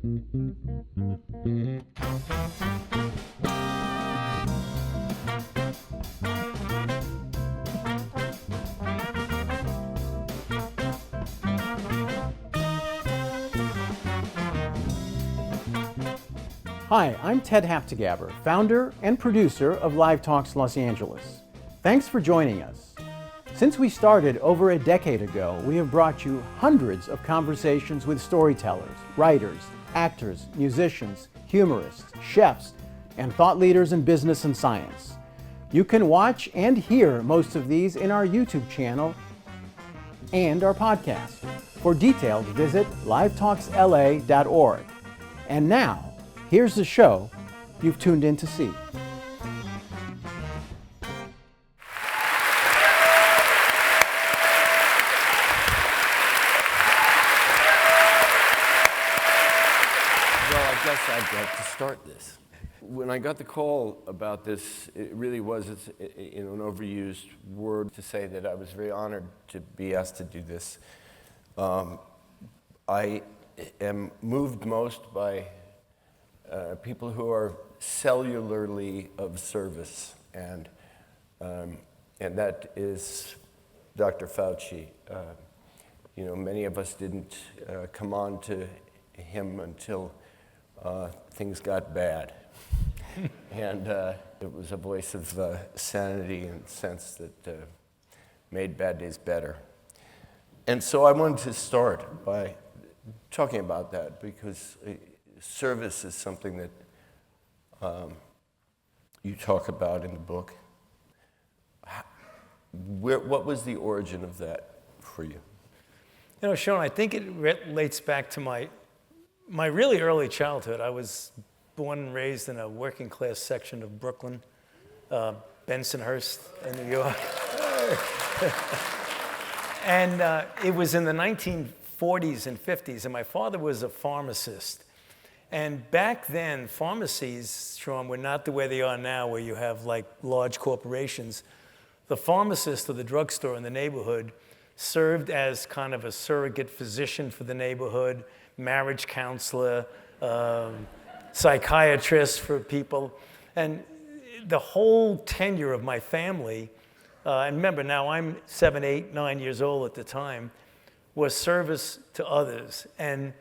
Hi, I'm Ted Haftegabber, founder and producer of Live Talks Los Angeles. Thanks for joining us. Since we started over a decade ago, we have brought you hundreds of conversations with storytellers, writers, actors, musicians, humorists, chefs, and thought leaders in business and science. You can watch and hear most of these in our YouTube channel and our podcast. For details, visit livetalksla.org. And now, here's the show you've tuned in to see. Well, I guess I'd like to start this. When I got the call about this, it really was an overused word to say that I was very honored to be asked to do this. I am moved most by people who are cellularly of service, and that is Dr. Fauci. Many of us didn't come on to him until things got bad. And it was a voice of sanity and sense that made bad days better. And so I wanted to start by talking about that, because service is something that you talk about in the book. What was the origin of that for you? Sean, I think it relates back to my really early childhood. I was born and raised in a working class section of Brooklyn, Bensonhurst in New York. And it was in the 1940s and 50s, and my father was a pharmacist. And back then, pharmacies, Sean, were not the way they are now, where you have like large corporations. The pharmacist of the drugstore in the neighborhood served as kind of a surrogate physician for the neighborhood, marriage counselor, psychiatrist for people. And the whole tenure of my family, and remember now I'm 7, 8, 9 years old at the time, was service to others. And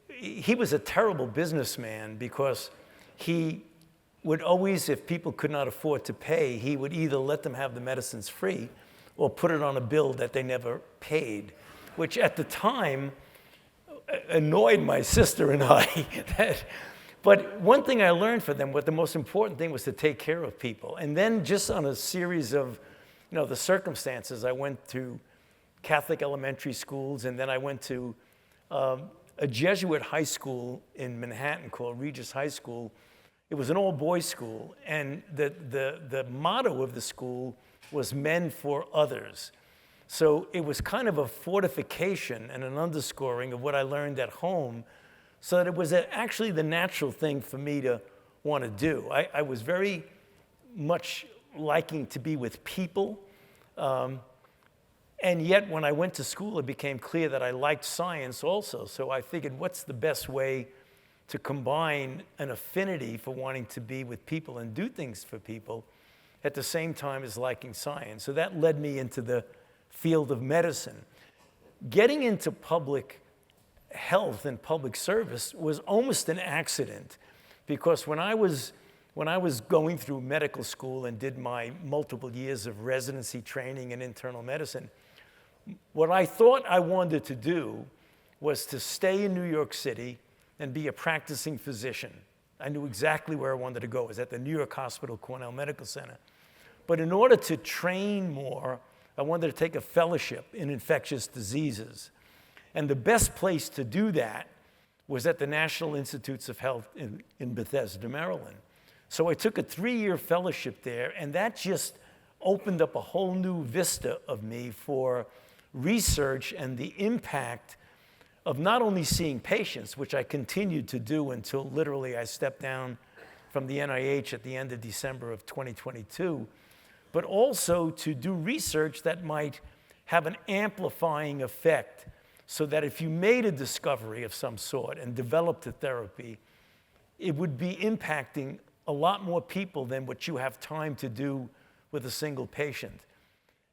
he was a terrible businessman, because he would always, if people could not afford to pay, he would either let them have the medicines free or put it on a bill that they never paid, which at the time annoyed my sister and I. But one thing I learned from them, what the most important thing was to take care of people. And then just on a series of the circumstances, I went to Catholic elementary schools, and then I went to a Jesuit high school in Manhattan called Regis High School. It was an all-boys school, and the motto of the school was men for others. So it was kind of a fortification and an underscoring of what I learned at home, so that it was actually the natural thing for me to want to do. I was very much liking to be with people. And yet, when I went to school, it became clear that I liked science also. So I figured, what's the best way to combine an affinity for wanting to be with people and do things for people at the same time as liking science? So that led me into the field of medicine. Getting into public health and public service was almost an accident, because when I was going through medical school and did my multiple years of residency training in internal medicine, what I thought I wanted to do was to stay in New York City and be a practicing physician. I knew exactly where I wanted to go. It was at the New York Hospital Cornell Medical Center. But in order to train more, I wanted to take a fellowship in infectious diseases. And the best place to do that was at the National Institutes of Health in Bethesda, Maryland. So I took a 3-year fellowship there, and that just opened up a whole new vista of me for research and the impact of not only seeing patients, which I continued to do until literally I stepped down from the NIH at the end of December of 2022, but also to do research that might have an amplifying effect so that if you made a discovery of some sort and developed a therapy, it would be impacting a lot more people than what you have time to do with a single patient.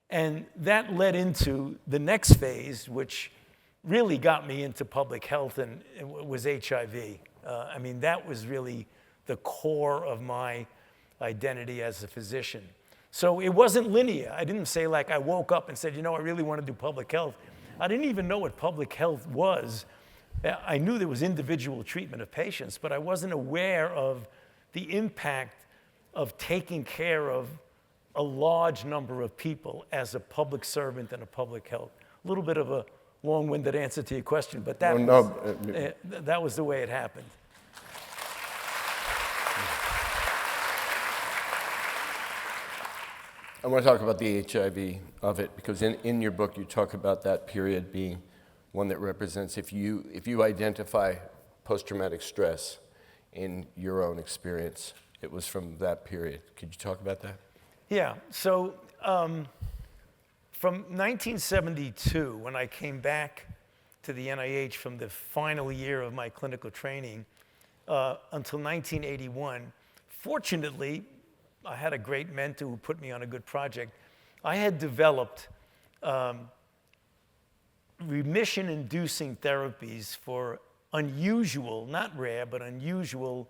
And that led into the next phase, which really got me into public health, and it was HIV. I mean, that was really the core of my identity as a physician. So it wasn't linear. I didn't say, like, I woke up and said, you know, I really want to do public health. I didn't even know what public health was. I knew there was individual treatment of patients, but I wasn't aware of the impact of taking care of a large number of people as a public servant and a public health. A little bit of a long-winded answer to your question, but that, that was the way it happened. I want to talk about the HIV of it, because in your book you talk about that period being one that represents, if you identify post-traumatic stress in your own experience, it was from that period. Could you talk about that? Yeah, so from 1972, when I came back to the NIH from the final year of my clinical training, until 1981, fortunately, I had a great mentor who put me on a good project. I had developed remission-inducing therapies for unusual, not rare, but unusual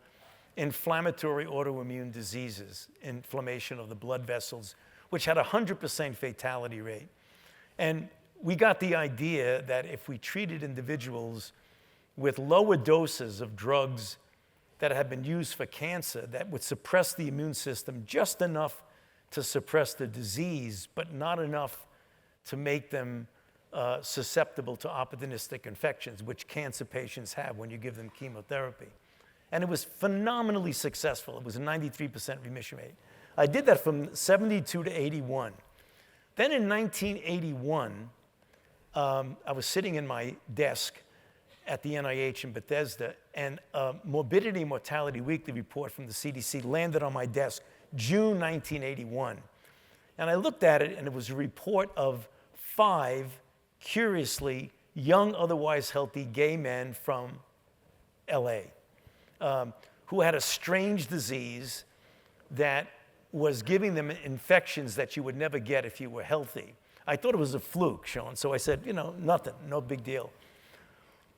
inflammatory autoimmune diseases, inflammation of the blood vessels, which had a 100% fatality rate. And we got the idea that if we treated individuals with lower doses of drugs that had been used for cancer that would suppress the immune system just enough to suppress the disease, but not enough to make them susceptible to opportunistic infections, which cancer patients have when you give them chemotherapy. And it was phenomenally successful. It was a 93% remission rate. I did that from 72 to 81. Then in 1981, I was sitting in my desk at the NIH in Bethesda, and a Morbidity and Mortality Weekly report from the CDC landed on my desk June 1981. And I looked at it, and it was a report of 5 curiously young, otherwise healthy gay men from LA who had a strange disease that was giving them infections that you would never get if you were healthy. I thought it was a fluke, Sean, so I said, you know, nothing, no big deal.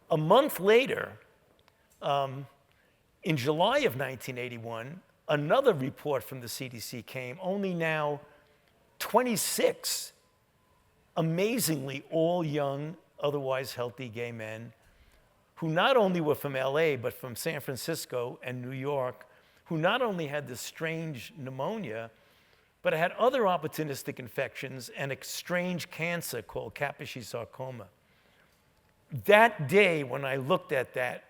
A month later, in July of 1981, another report from the CDC came, only now 26, amazingly all young, otherwise healthy gay men, who not only were from LA, but from San Francisco and New York, who not only had this strange pneumonia, but had other opportunistic infections and a strange cancer called Kaposi sarcoma. That day, when I looked at that,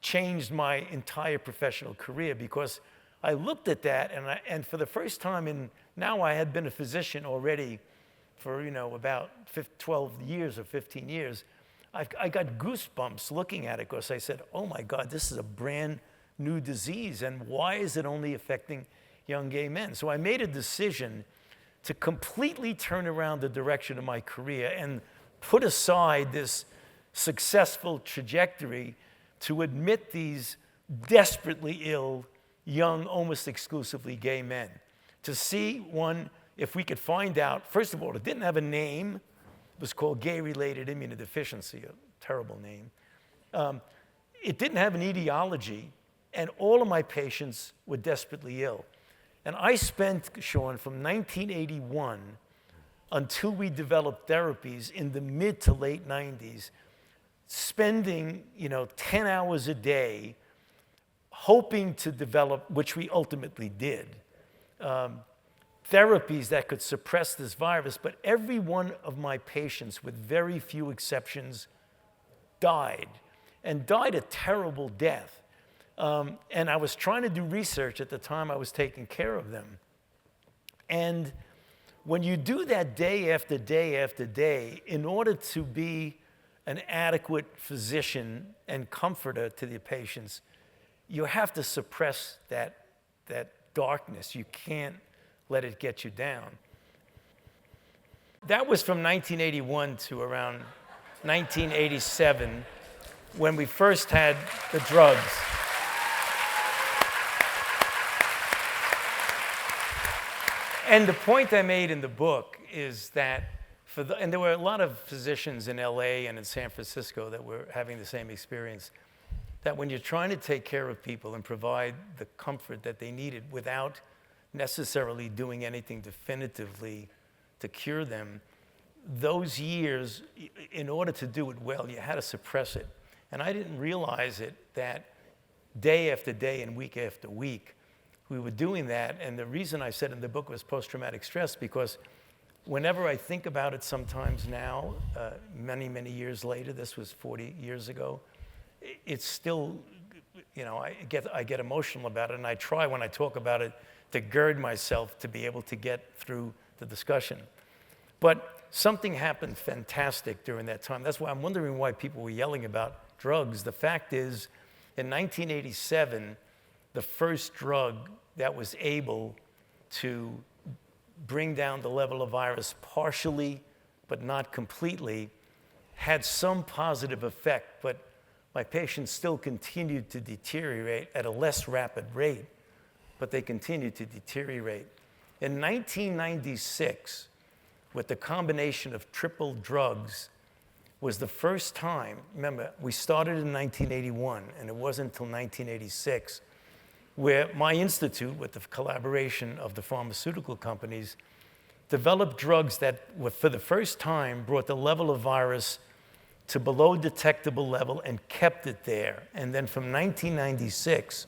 changed my entire professional career, because I looked at that, and for the first time now I had been a physician already for, you know, about 12 years or 15 years. I got goosebumps looking at it, because I said, oh my God, this is a brand new disease, and why is it only affecting young gay men? So I made a decision to completely turn around the direction of my career and put aside this successful trajectory to admit these desperately ill, young, almost exclusively gay men. To see, one, if we could find out, first of all, it didn't have a name. It was called gay-related immunodeficiency, a terrible name. It didn't have an etiology, and all of my patients were desperately ill. And I spent, Sean, from 1981 until we developed therapies in the mid to late 90s, spending, 10 hours a day hoping to develop, which we ultimately did, therapies that could suppress this virus. But every one of my patients, with very few exceptions, died, and died a terrible death. And I was trying to do research at the time I was taking care of them. And when you do that day after day after day, in order to be an adequate physician and comforter to the patients, you have to suppress that darkness. You can't let it get you down. That was from 1981 to around 1987, when we first had the drugs. And the point I made in the book is that and there were a lot of physicians in LA and in San Francisco that were having the same experience, that when you're trying to take care of people and provide the comfort that they needed without necessarily doing anything definitively to cure them, those years, in order to do it well, you had to suppress it. And I didn't realize it that day after day and week after week, we were doing that. And the reason I said in the book was post-traumatic stress, because whenever I think about it sometimes now, many, many years later, this was 40 years ago, it's still, I get emotional about it, and I try when I talk about it to gird myself to be able to get through the discussion. But something happened fantastic during that time. That's why I'm wondering why people were yelling about drugs. The fact is, in 1987, the first drug that was able to bring down the level of virus partially, but not completely, had some positive effect, but my patients still continued to deteriorate at a less rapid rate, but they continued to deteriorate. In 1996, with the combination of triple drugs, was the first time, remember, we started in 1981, and it wasn't until 1986, where my institute, with the collaboration of the pharmaceutical companies, developed drugs that were, for the first time, brought the level of virus to below detectable level and kept it there. And then from 1996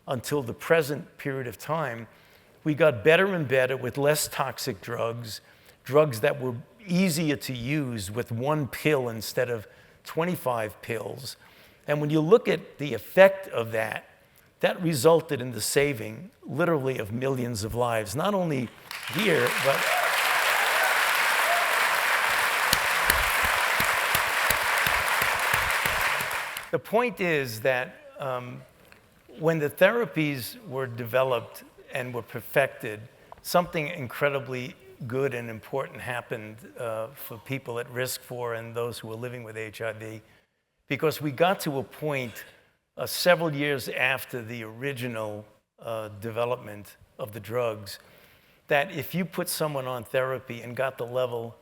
until the present period of time, we got better and better with less toxic drugs, drugs that were easier to use with one pill instead of 25 pills. And when you look at the effect of that, that resulted in the saving, literally, of millions of lives, not only here, but the point is that when the therapies were developed and were perfected, something incredibly good and important happened for people at risk for and those who were living with HIV, because we got to a point several years after the original development of the drugs, that if you put someone on therapy and got the level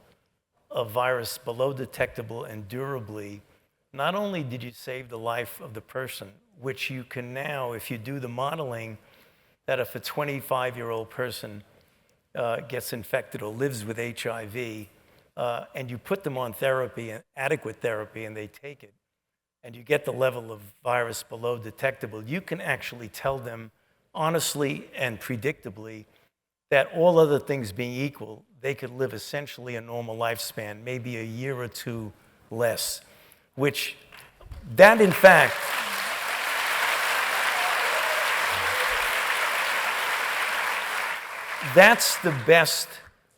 of virus below detectable and durably, not only did you save the life of the person, which you can now, if you do the modeling, that if a 25-year-old person gets infected or lives with HIV, and you put them on therapy, adequate therapy, and they take it, and you get the level of virus below detectable, you can actually tell them honestly and predictably that all other things being equal, they could live essentially a normal lifespan, maybe a year or two less, which that in fact, that's the best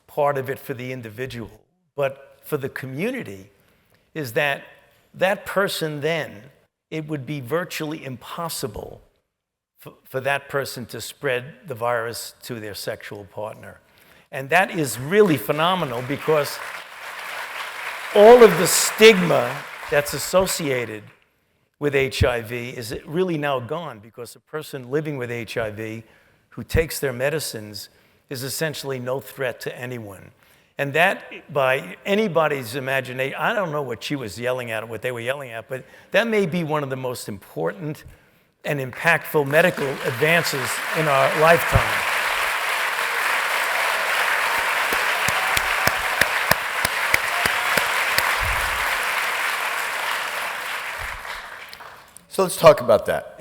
part of it for the individual. But for the community is that that person then, it would be virtually impossible for that person to spread the virus to their sexual partner. And that is really phenomenal, because all of the stigma that's associated with HIV is really now gone, because a person living with HIV who takes their medicines is essentially no threat to anyone. And that, by anybody's imagination, I don't know what she was yelling at, or what they were yelling at, but that may be one of the most important and impactful medical advances in our lifetime. So let's talk about that.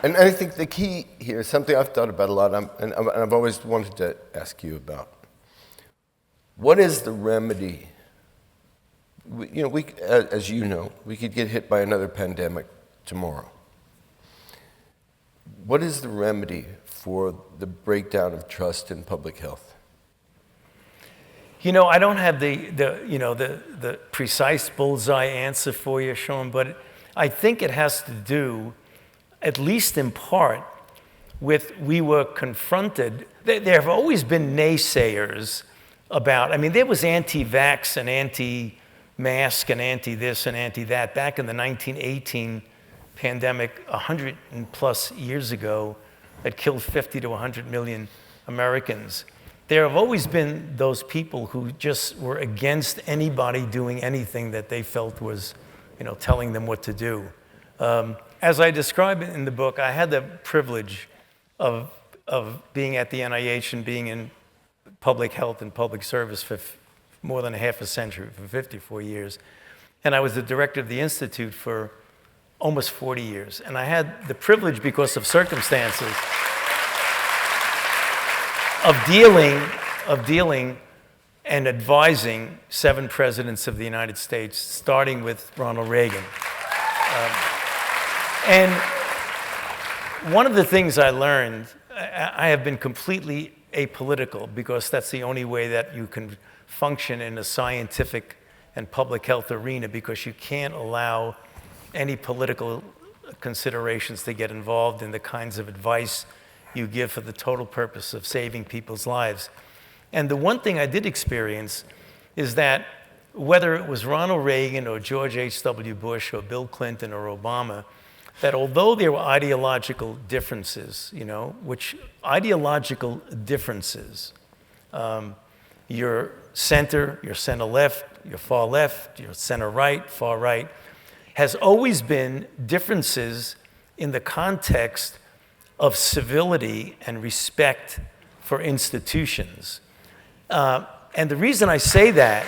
And I think the key here is something I've thought about a lot, and I've always wanted to ask you about. What is the remedy? As you know, we could get hit by another pandemic tomorrow. What is the remedy for the breakdown of trust in public health? I don't have the precise bullseye answer for you, Sean, but I think it has to do, at least in part, with we were confronted. There have always been naysayers about, there was anti-vax and mask and anti-this and anti-that. Back in the 1918 pandemic, 100 and plus years ago, that killed 50 to 100 million Americans. There have always been those people who just were against anybody doing anything that they felt was, telling them what to do. As I describe it in the book, I had the privilege of being at the NIH and being in public health and public service for more than a half a century, for 54 years. And I was the director of the Institute for almost 40 years. And I had the privilege, because of circumstances, of dealing and advising 7 presidents of the United States, starting with Ronald Reagan. And one of the things I learned, I have been completely apolitical, because that's the only way that you can function in a scientific and public health arena, because you can't allow any political considerations to get involved in the kinds of advice you give for the total purpose of saving people's lives. And the one thing I did experience is that whether it was Ronald Reagan or George H.W. Bush or Bill Clinton or Obama, that although there were ideological differences, your center left, your far left, your center right, far right, has always been differences in the context of civility and respect for institutions. And the reason I say that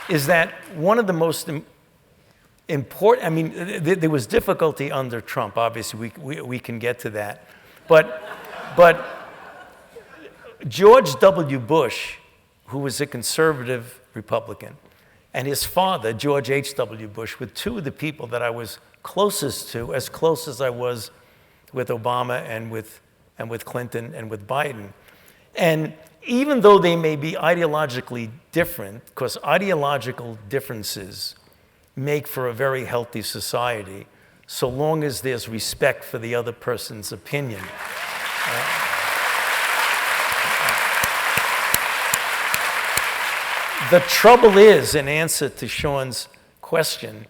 is that one of the most important, there was difficulty under Trump, obviously, we can get to that. But George W. Bush, who was a conservative Republican, and his father, George H.W. Bush, were two of the people that I was closest to, as close as I was with Obama and with Clinton and with Biden. And even though they may be ideologically different, because ideological differences make for a very healthy society, so long as there's respect for the other person's opinion. The trouble is, in answer to Sean's question,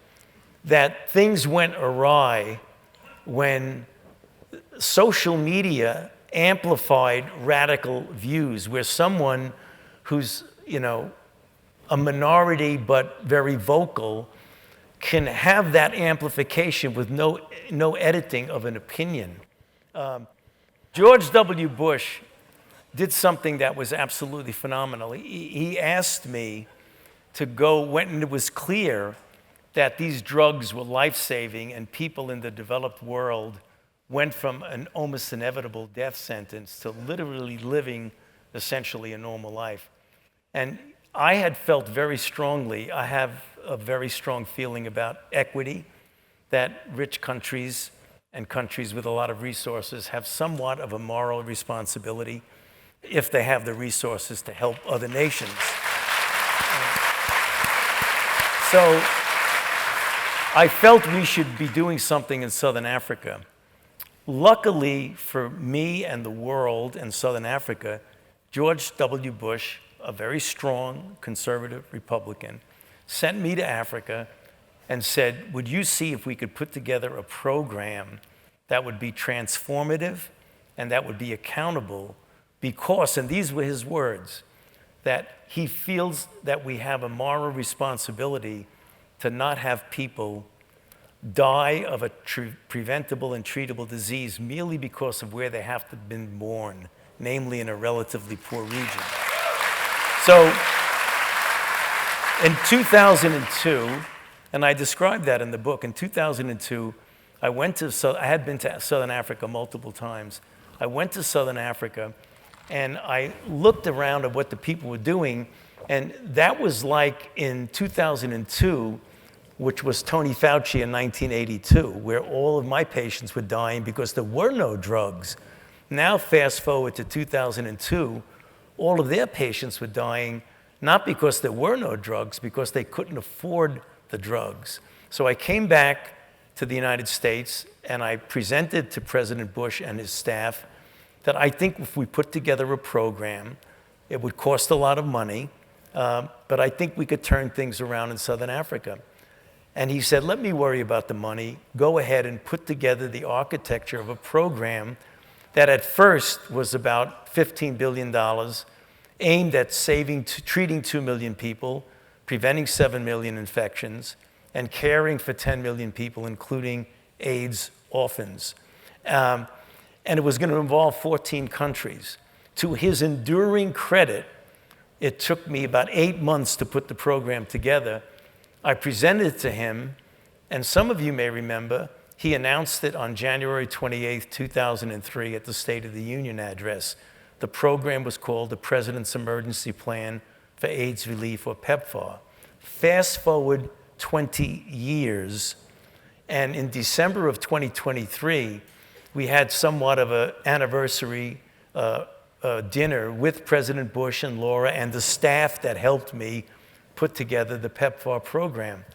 that things went awry when social media amplified radical views, where someone who's, a minority but very vocal can have that amplification with no editing of an opinion. George W. Bush did something that was absolutely phenomenal. He asked me to go when it was clear that these drugs were life-saving and people in the developed world went from an almost inevitable death sentence to literally living essentially a normal life. And I had felt very strongly, I have a very strong feeling about equity, that rich countries and countries with a lot of resources have somewhat of a moral responsibility if they have the resources to help other nations. So I felt we should be doing something in Southern Africa. Luckily for me and the world and Southern Africa, George W. Bush, a very strong conservative Republican, sent me to Africa and said, would you see if we could put together a program that would be transformative and that would be accountable, because, and these were his words, that he feels that we have a moral responsibility to not have people die of a preventable and treatable disease merely because of where they have to have been born, namely in a relatively poor region. So in 2002, and I described that in the book, in 2002, I had been to Southern Africa multiple times. I went to Southern Africa and I looked around at what the people were doing, and that was like in 2002, which was Tony Fauci in 1982, where all of my patients were dying because there were no drugs. Now fast forward to 2002, all of their patients were dying, not because there were no drugs, because they couldn't afford the drugs. So I came back to the United States and I presented to President Bush and his staff that I think if we put together a program, it would cost a lot of money, but I think we could turn things around in Southern Africa. And he said, let me worry about the money. Go ahead and put together the architecture of a program that at first was about $15 billion, aimed at treating 2 million people, preventing 7 million infections, and caring for 10 million people, including AIDS orphans. And it was going to involve 14 countries. To his enduring credit, it took me about 8 months to put the program together. I presented it to him, and some of you may remember, he announced it on January 28, 2003 at the State of the Union address. The program was called the President's Emergency Plan for AIDS Relief, or PEPFAR. Fast forward 20 years, and in December of 2023, we had somewhat of an anniversary dinner with President Bush and Laura and the staff that helped me put together the PEPFAR program.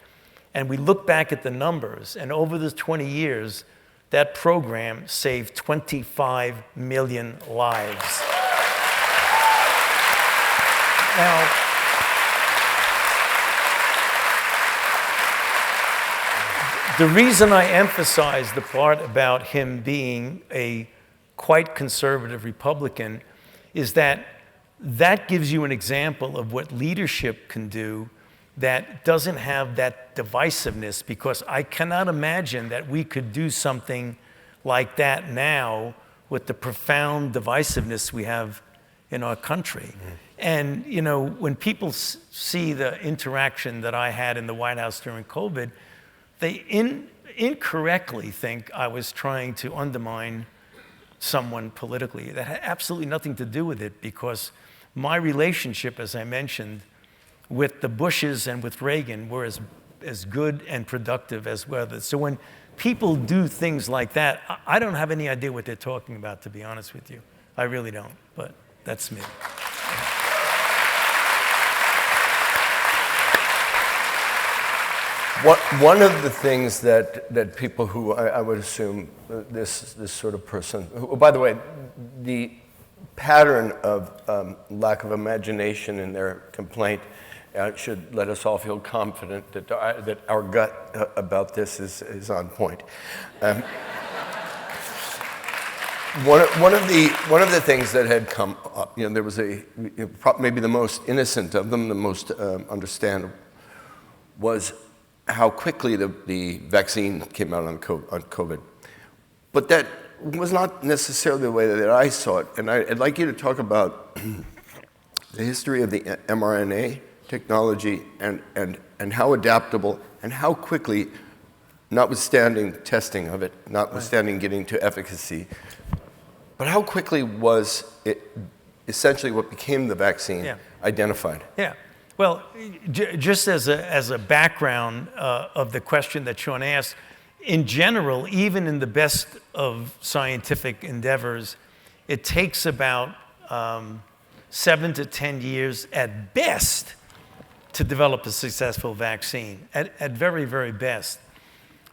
And we look back at the numbers, and over the 20 years, that program saved 25 million lives. Now, the reason I emphasize the part about him being a quite conservative Republican is that gives you an example of what leadership can do that doesn't have that divisiveness, because I cannot imagine that we could do something like that now with the profound divisiveness we have in our country. And, you know, when people see the interaction that I had in the White House during COVID, they incorrectly think I was trying to undermine someone politically. That had absolutely nothing to do with it, because my relationship, as I mentioned, with the Bushes and with Reagan were as good and productive as well. So when people do things like that, I don't have any idea what they're talking about, to be honest with you. I really don't, but that's me. One of the things that people who I would assume this sort of person, who, by the way, the pattern of lack of imagination in their complaint should let us all feel confident that our gut about this is on point. One of the things that had come up, there was maybe the most innocent of them, the most understandable, was how quickly the vaccine came out on COVID. But that was not necessarily the way that I saw it. And I'd like you to talk about the history of the mRNA technology and how adaptable and how quickly, notwithstanding testing of it, notwithstanding getting to efficacy, but how quickly was it essentially what became the vaccine identified? Yeah. Well, just as a background of the question that Sean asked, in general, even in the best of scientific endeavors, it takes about 7 to 10 years at best to develop a successful vaccine, at very, very best.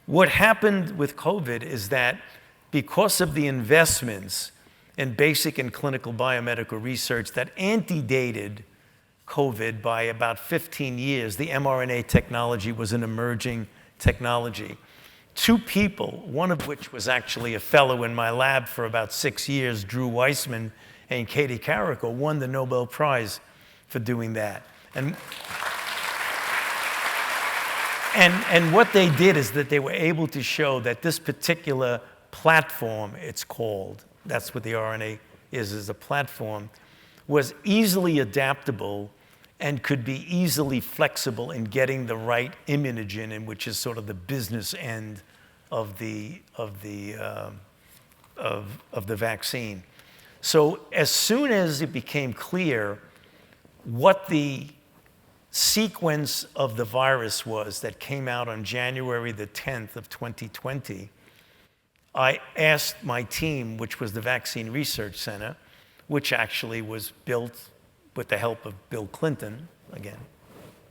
What happened with COVID is that because of the investments in basic and clinical biomedical research that antedated COVID by about 15 years, the mRNA technology was an emerging technology. 2 people, one of which was actually a fellow in my lab for about 6 years, Drew Weissman and Katie Carrico, won the Nobel Prize for doing that. And what they did is that they were able to show that this particular platform, it's called, that's what the RNA is a platform, was easily adaptable and could be easily flexible in getting the right immunogen in, which is sort of the business end of the vaccine. So as soon as it became clear what the sequence of the virus was that came out on January the 10th of 2020, I asked my team, which was the Vaccine Research Center, which actually was built with the help of Bill Clinton. Again,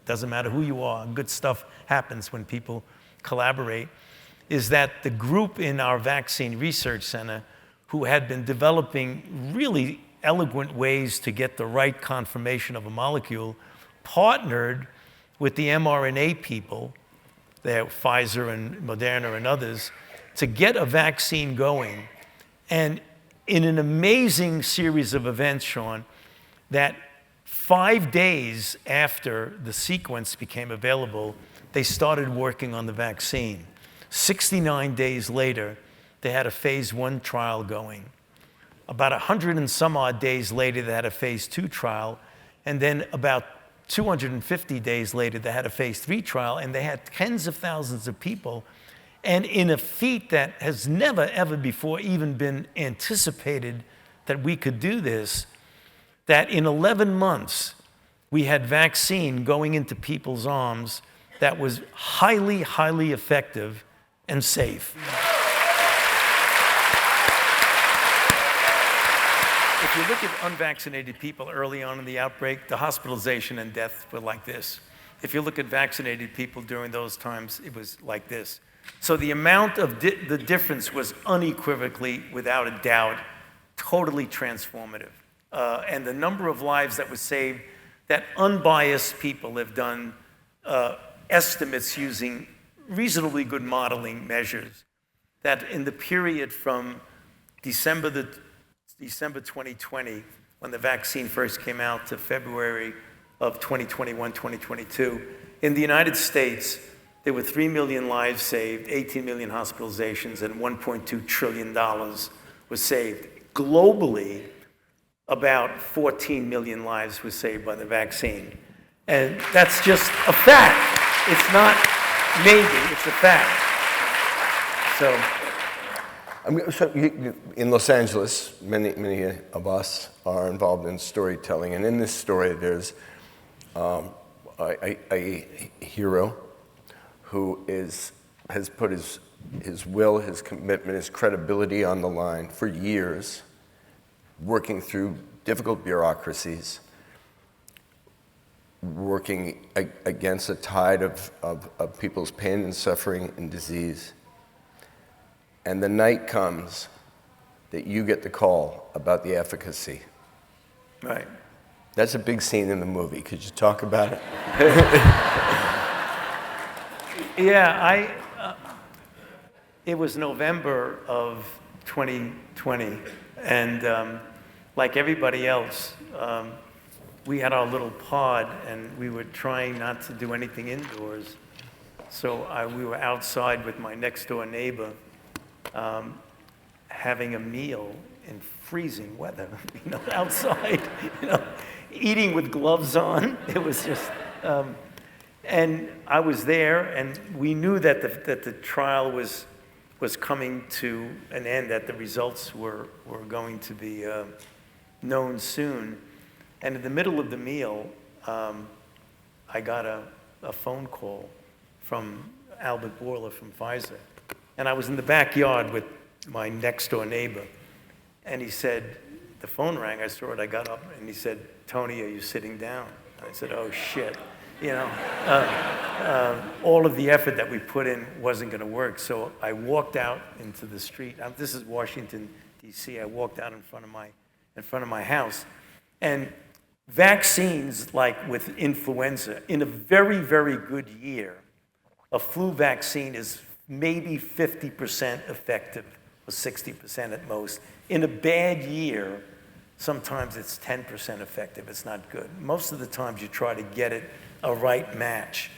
doesn't matter who you are, good stuff happens when people collaborate, is that the group in our Vaccine Research Center who had been developing really eloquent ways to get the right conformation of a molecule partnered with the mRNA people, Pfizer and Moderna and others, to get a vaccine going. And in an amazing series of events, Sean, that 5 days after the sequence became available, they started working on the vaccine. 69 days later, they had a phase 1 trial going. About 100 and some odd days later, they had a phase 2 trial. And then about 250 days later, they had a phase 3 trial, and they had tens of thousands of people. And in a feat that has never, ever before even been anticipated that we could do this, that in 11 months, we had vaccine going into people's arms that was highly, highly effective and safe. If you look at unvaccinated people early on in the outbreak, the hospitalization and death were like this. If you look at vaccinated people during those times, it was like this. So the amount of the difference was unequivocally, without a doubt, totally transformative. And the number of lives that was saved, that unbiased people have done estimates using reasonably good modeling measures, that in the period from December 2020, when the vaccine first came out, to February of 2021, 2022, in the United States, there were 3 million lives saved, 18 million hospitalizations, and $1.2 trillion was saved. Globally, about 14 million lives were saved by the vaccine. And that's just a fact. It's not maybe, it's a fact. So in Los Angeles, many of us are involved in storytelling, and in this story, there's a hero who has put his will, his commitment, his credibility on the line for years, working through difficult bureaucracies, working against a tide of people's pain and suffering and disease. And the night comes that you get the call about the efficacy. Right. That's a big scene in the movie. Could you talk about it? Yeah, it was November of 2020, and like everybody else, we had our little pod, and we were trying not to do anything indoors. So we were outside with my next-door neighbor, having a meal in freezing weather, outside, eating with gloves on. It was just, and I was there, and we knew that the trial was coming to an end, that the results were going to be known soon. And in the middle of the meal, I got a phone call from Albert Bourla from Pfizer. And I was in the backyard with my next-door neighbor. And he said, the phone rang, I saw it, I got up, and he said, "Tony, are you sitting down?" I said, "Oh, shit." All of the effort that we put in wasn't going to work. So I walked out into the street. This is Washington, D.C. I walked out in front of my house. And vaccines, like with influenza, in a very, very good year, a flu vaccine is maybe 50% effective, or 60% at most. In a bad year, sometimes it's 10% effective. It's not good. Most of the times you try to get it a right match.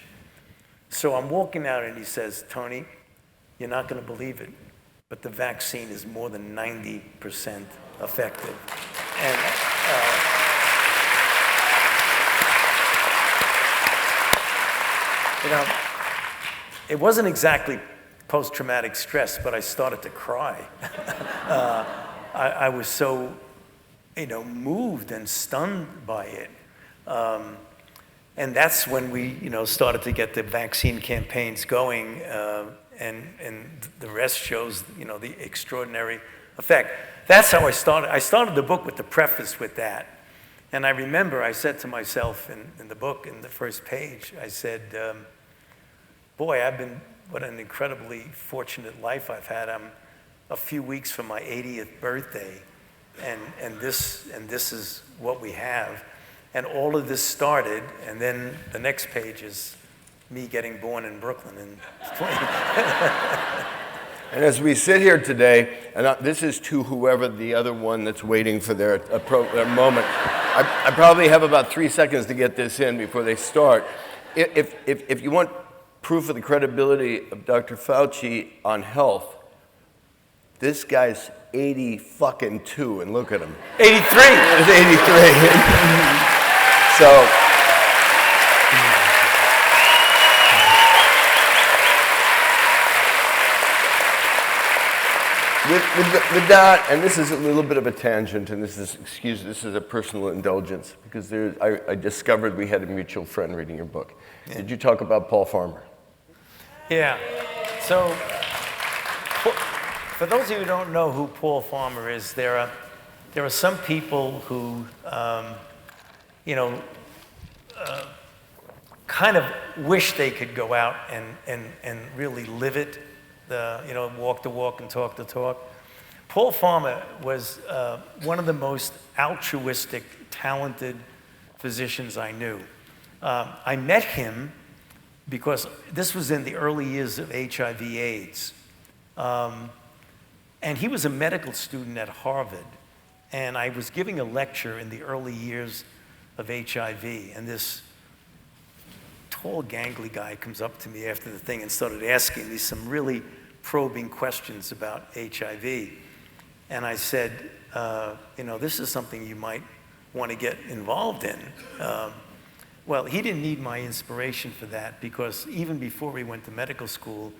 So I'm walking out, and he says, "Tony, you're not going to believe it, but the vaccine is more than 90% effective." And it wasn't exactly post-traumatic stress, but I started to cry. I was so, moved and stunned by it. And that's when we, started to get the vaccine campaigns going, and the rest shows, the extraordinary effect. That's how I started. I started the book with the preface with that. And I remember I said to myself in the book, in the first page, I said, boy, what an incredibly fortunate life I've had. I'm a few weeks from my 80th birthday, and this is what we have. And all of this started, and then the next page is me getting born in Brooklyn. And as we sit here today, and this is to whoever the other one that's waiting for their moment. I probably have about 3 seconds to get this in before they start. If you want proof of the credibility of Dr. Fauci on health, this guy's 82, and look at him. 83. He's 83. So. With that, and this is a little bit of a tangent, and this is a personal indulgence, because I discovered we had a mutual friend reading your book. Yeah. Did you talk about Paul Farmer? Yeah. So, for those of you who don't know who Paul Farmer is, there are some people who, kind of wish they could go out and really live it. Walk the walk and talk the talk. Paul Farmer was one of the most altruistic, talented physicians I knew. I met him because this was in the early years of HIV/AIDS. And he was a medical student at Harvard. And I was giving a lecture in the early years of HIV. And this tall, gangly guy comes up to me after the thing and started asking me some really probing questions about HIV. And I said, this is something you might want to get involved in. Well, he didn't need my inspiration for that, because even before he went to medical school,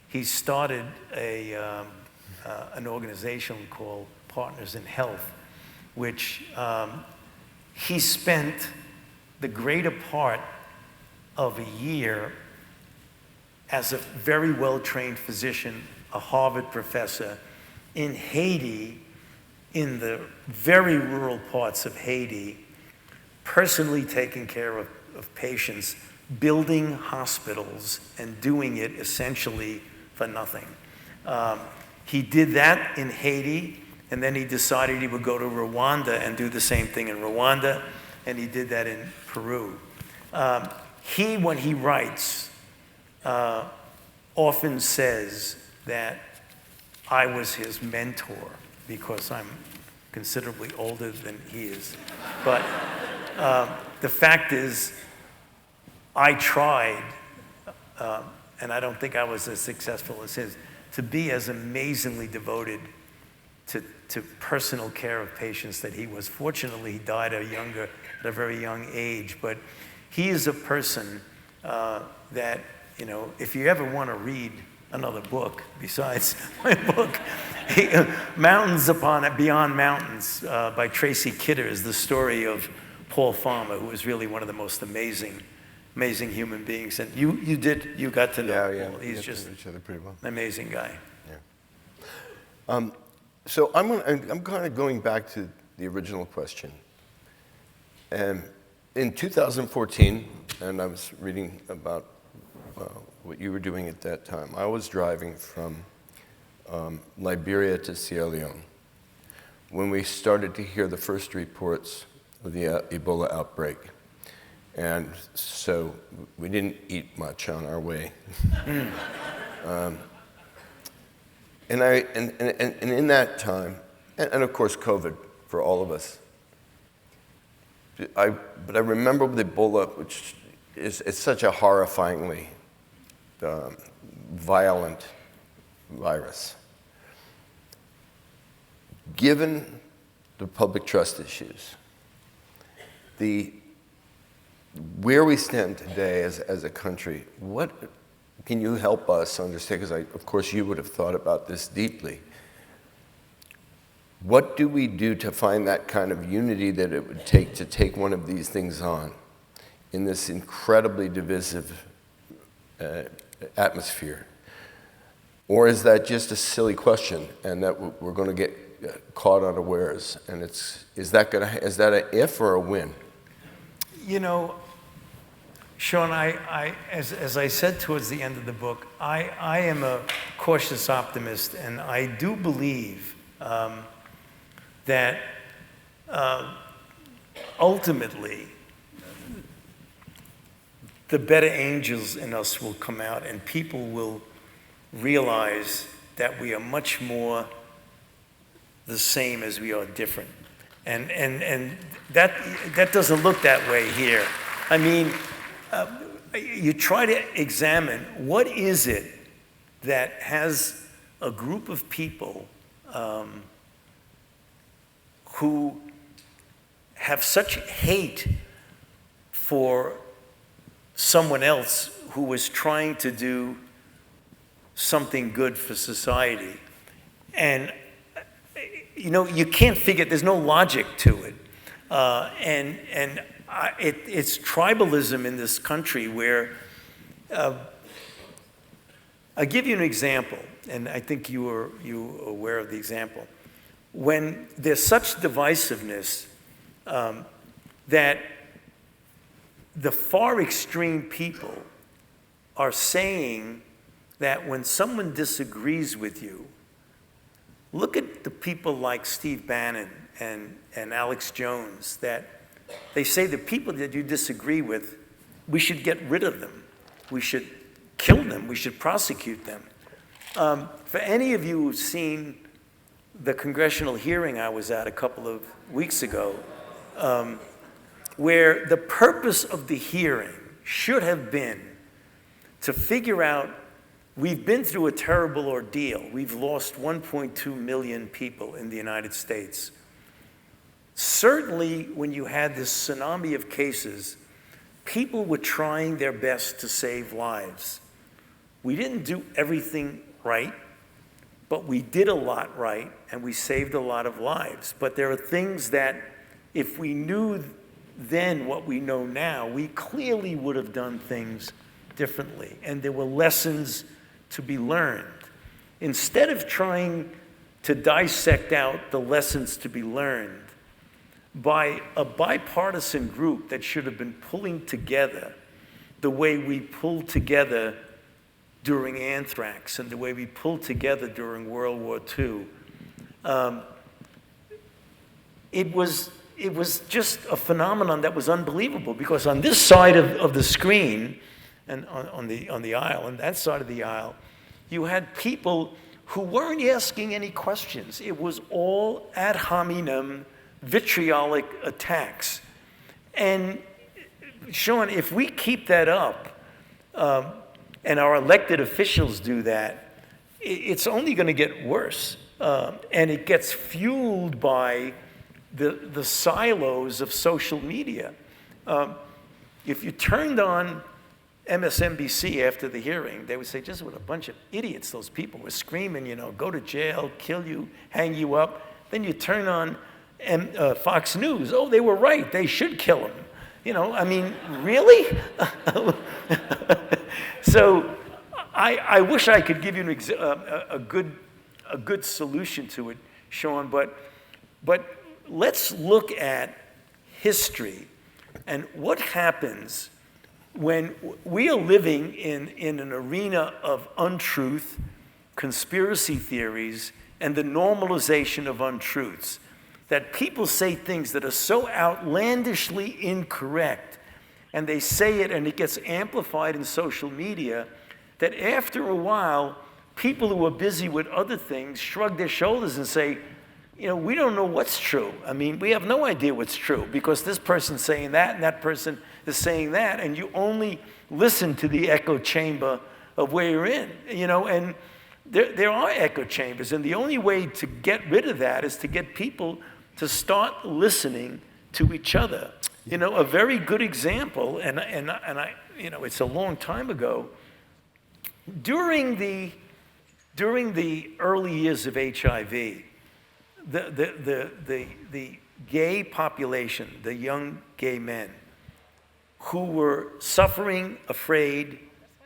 he started an organization called Partners in Health, which he spent the greater part of a year as a very well-trained physician, a Harvard professor, in Haiti, in the very rural parts of Haiti, personally taking care of patients, building hospitals, and doing it essentially for nothing. He did that in Haiti, and then he decided he would go to Rwanda and do the same thing in Rwanda, and he did that in Peru. When he writes, often says that I was his mentor, because I'm considerably older than he is. But the fact is, I tried, and I don't think I was as successful as his, to be as amazingly devoted to personal care of patients that he was. Fortunately, he died at a very young age, but he is a person that, if you ever want to read another book besides my book, Mountains Beyond Mountains by Tracy Kidder is the story of Paul Farmer, who was really one of the most amazing human beings. And you got to know Paul. He's just each other pretty well. An amazing guy. Yeah. So I'm kind of going back to the original question. In 2014, and I was reading about what you were doing at that time, I was driving from Liberia to Sierra Leone when we started to hear the first reports of the Ebola outbreak. And so we didn't eat much on our way. And in that time, and of course COVID for all of us, but I remember with Ebola, which is such a horrifyingly violent virus. Given the public trust issues, where we stand today as a country, what can you help us understand? Because of course you would have thought about this deeply. What do we do to find that kind of unity that it would take to take one of these things on in this incredibly divisive atmosphere? Or is that just a silly question, and that we're going to get caught unawares? And is that an if or a when? Sean, as I said towards the end of the book, I am a cautious optimist, and I do believe that ultimately, the better angels in us will come out, and people will realize that we are much more the same as we are different. And that doesn't look that way here. I mean, you try to examine what is it that has a group of people who have such hate for someone else who was trying to do something good for society. And, you know, you can't figure, there's no logic to it. It's tribalism in this country where, I'll give you an example, and I think you are aware of the example. When there's such divisiveness that the far extreme people are saying that when someone disagrees with you, look at the people like Steve Bannon and Alex Jones, that they say the people that you disagree with, we should get rid of them. We should kill them. We should prosecute them. For any of you who've seen the congressional hearing I was at a couple of weeks ago, where the purpose of the hearing should have been to figure out, we've been through a terrible ordeal. We've lost 1.2 million people in the United States. Certainly, when you had this tsunami of cases, people were trying their best to save lives. We didn't do everything right, but we did a lot right, and we saved a lot of lives. But there are things that, if we knew then what we know now, we clearly would have done things differently. And there were lessons to be learned. Instead of trying to dissect out the lessons to be learned by a bipartisan group that should have been pulling together the way we pulled together during anthrax and the way we pulled together during World War II, it was just a phenomenon that was unbelievable, because on this side of the screen and on the aisle, and that side of the aisle, you had people who weren't asking any questions. It was all ad hominem, vitriolic attacks. And Sean, if we keep that up, and our elected officials do that, it's only going to get worse. And it gets fueled by the silos of social media. If you turned on MSNBC after the hearing, they would say, just what a bunch of idiots those people were screaming, you know, go to jail, kill you, hang you up. Then you turn on Fox News, oh, they were right, they should kill him. You know, I mean, really? So I wish I could give you a good solution to it, Sean, but let's look at history and what happens when we are living in an arena of untruth, conspiracy theories, and the normalization of untruths. That people say things that are so outlandishly incorrect, and they say it and it gets amplified in social media, that after a while, people who are busy with other things shrug their shoulders and say, you know, we don't know what's true. I mean, we have no idea what's true, because this person's saying that and that person is saying that, and you only listen to the echo chamber of where you're in, you know, and there are echo chambers, and the only way to get rid of that is to get people to start listening to each other. You know, a very good example, and I, you know, it's a long time ago, during the early years of HIV, the gay population, the young gay men who were suffering, afraid,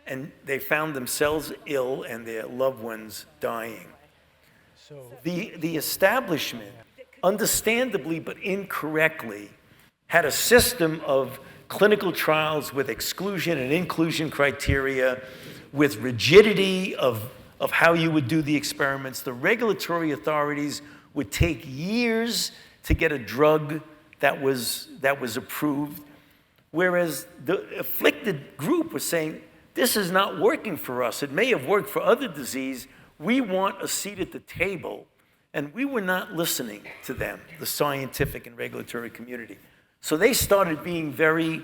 and they found themselves ill and their loved ones dying. The establishment, understandably but incorrectly, had a system of clinical trials with exclusion and inclusion criteria, with rigidity of how you would do the experiments. The regulatory authorities would take years to get a drug that was approved, whereas the afflicted group was saying, this is not working for us. It may have worked for other disease. We want a seat at the table. And we were not listening to them, the scientific and regulatory community. So they started being very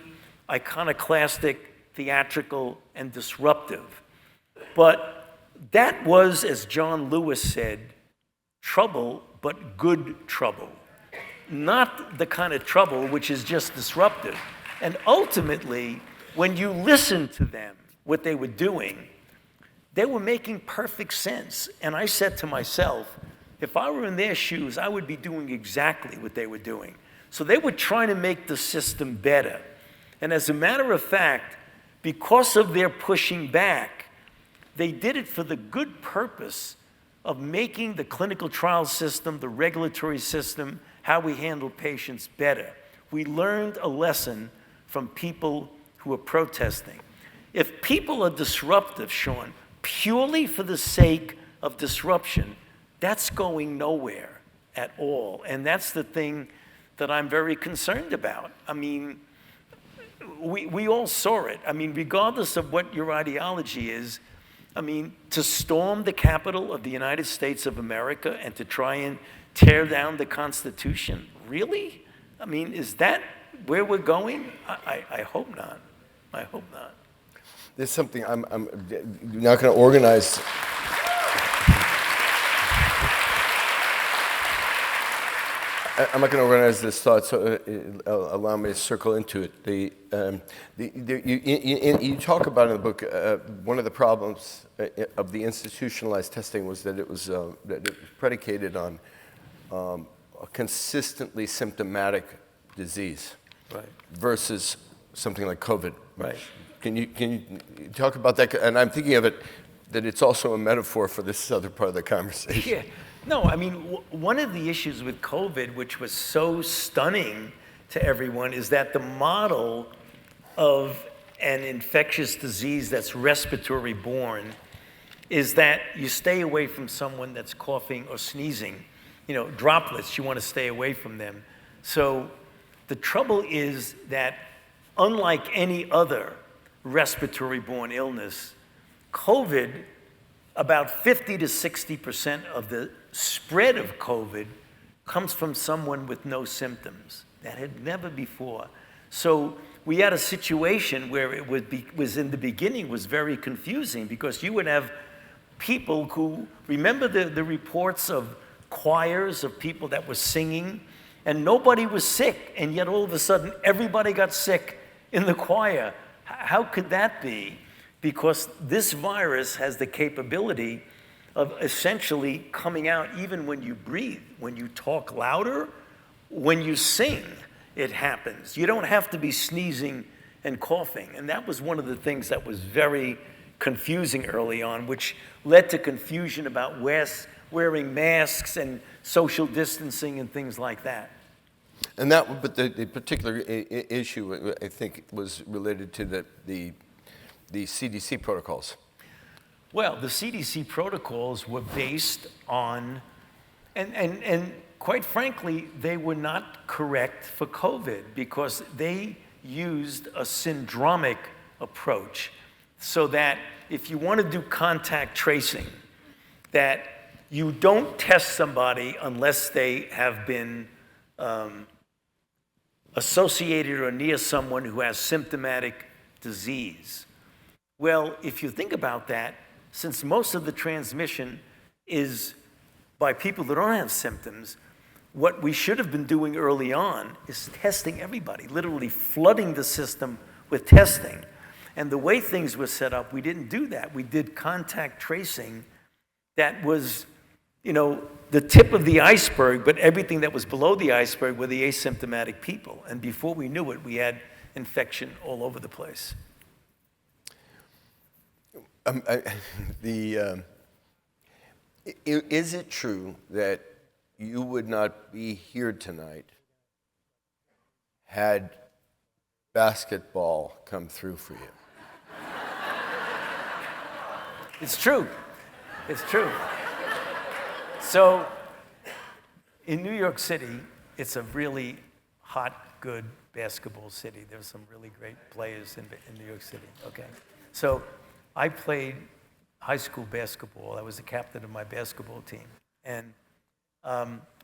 iconoclastic, theatrical, and disruptive. But that was, as John Lewis said, trouble, but good trouble. Not the kind of trouble which is just disruptive. And ultimately, when you listen to them, what they were doing, they were making perfect sense. And I said to myself, if I were in their shoes, I would be doing exactly what they were doing. So they were trying to make the system better. And as a matter of fact, because of their pushing back, they did it for the good purpose of making the clinical trial system, the regulatory system, how we handle patients better. We learned a lesson from people who are protesting. If people are disruptive, Sean, purely for the sake of disruption, that's going nowhere at all. And that's the thing that I'm very concerned about. I mean, we all saw it. I mean, regardless of what your ideology is, I mean, to storm the Capitol of the United States of America and to try and tear down the Constitution, really? I mean, is that where we're going? I hope not. I hope not. There's something I'm not going to organize. I'm not going to organize this thought, so allow me to circle into it. You talk about in the book, one of the problems of the institutionalized testing was that it was predicated on a consistently symptomatic disease, right, versus something like COVID. Right. Can you talk about that? And I'm thinking of it that it's also a metaphor for this other part of the conversation. Yeah. No, I mean, one of the issues with COVID, which was so stunning to everyone, is that the model of an infectious disease that's respiratory borne is that you stay away from someone that's coughing or sneezing. You know, droplets, you want to stay away from them. So the trouble is that unlike any other respiratory borne illness, COVID, about 50 to 60% of the spread of COVID comes from someone with no symptoms. That had never before. So we had a situation where it was in the beginning was very confusing because you would have people who, remember the reports of choirs of people that were singing and nobody was sick, and yet all of a sudden everybody got sick in the choir. How could that be? Because this virus has the capability of essentially coming out even when you breathe, when you talk louder, when you sing, it happens. You don't have to be sneezing and coughing. And that was one of the things that was very confusing early on, which led to confusion about wearing masks and social distancing and things like that. And that, but the particular issue, I think, was related to the CDC protocols. Well, the CDC protocols were based on, and quite frankly, they were not correct for COVID because they used a syndromic approach so that if you want to do contact tracing, that you don't test somebody unless they have been associated or near someone who has symptomatic disease. Well, if you think about that, since most of the transmission is by people that don't have symptoms, what we should have been doing early on is testing everybody, literally flooding the system with testing. And the way things were set up, we didn't do that. We did contact tracing that was, you know, the tip of the iceberg, but everything that was below the iceberg were the asymptomatic people. And before we knew it, we had infection all over the place. Is it true that you would not be here tonight had basketball come through for you? It's true. It's true. So in New York City, it's a really hot, good basketball city. There's some really great players in New York City, okay? So I played high school basketball. I was the captain of my basketball team. And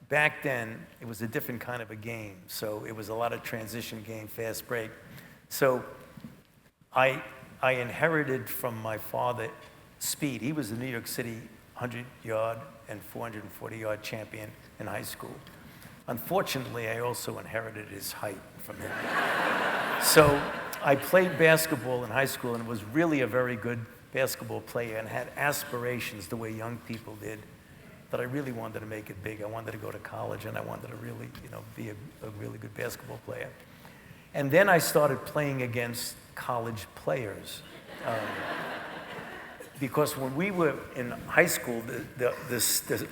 back then, it was a different kind of a game. So it was a lot of transition game, fast break. So I inherited from my father speed. He was the New York City 100-yard and 440-yard champion in high school. Unfortunately, I also inherited his height from him. So I played basketball in high school and was really a very good basketball player and had aspirations the way young people did, that I really wanted to make it big. I wanted to go to college and I wanted to really, be a really good basketball player. And then I started playing against college players. Because when we were in high school, the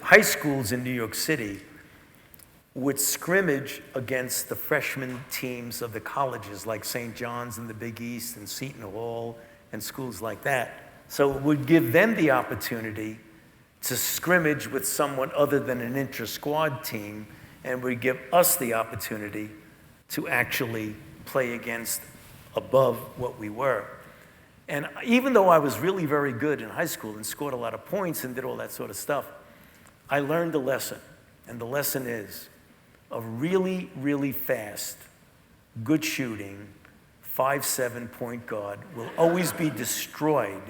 high schools in New York City would scrimmage against the freshman teams of the colleges, like St. John's and the Big East and Seton Hall and schools like that. So it would give them the opportunity to scrimmage with someone other than an intra-squad team, and would give us the opportunity to actually play against above what we were. And even though I was really very good in high school and scored a lot of points and did all that sort of stuff, I learned a lesson. And the lesson is a really, really fast, good shooting, 5'7" point guard will always be destroyed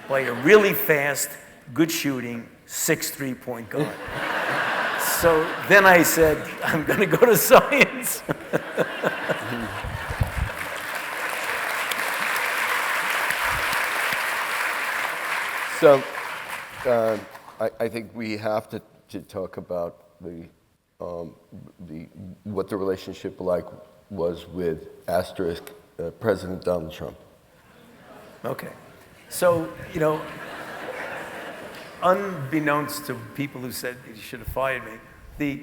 by a really fast, good shooting, 6'3" point guard. So then I said, I'm going to go to science. So I think we have to talk about what the relationship was with asterisk President Donald Trump. Okay. So, unbeknownst to people who said he should have fired me, the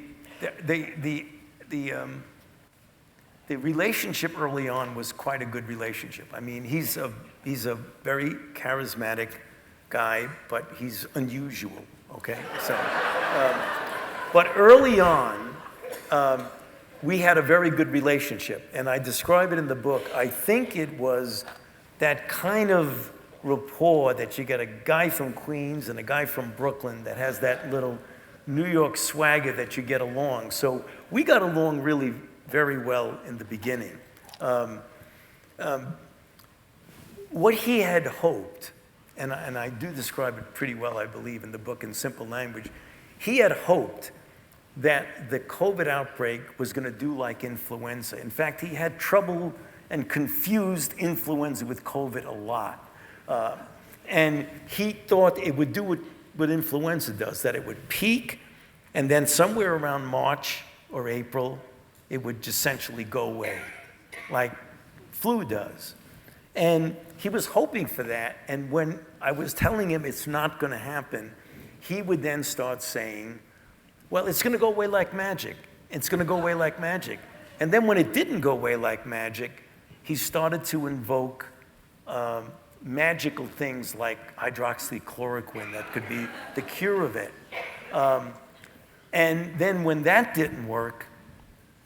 relationship early on was quite a good relationship. I mean, he's a very charismatic guy, but he's unusual, okay? So, but early on, we had a very good relationship, and I describe it in the book. I think it was that kind of rapport that you get a guy from Queens and a guy from Brooklyn that has that little New York swagger that you get along. So we got along really very well in the beginning. What he had hoped, and I do describe it pretty well, I believe, in the book in simple language, he had hoped that the COVID outbreak was going to do like influenza. In fact, he had trouble and confused influenza with COVID a lot. And he thought it would do what influenza does, that it would peak, and then somewhere around March or April, it would just essentially go away, like flu does. And he was hoping for that, and when I was telling him it's not going to happen, he would then start saying, well, it's going to go away like magic. It's going to go away like magic. And then when it didn't go away like magic, he started to invoke magical things like hydroxychloroquine that could be the cure of it. And then when that didn't work,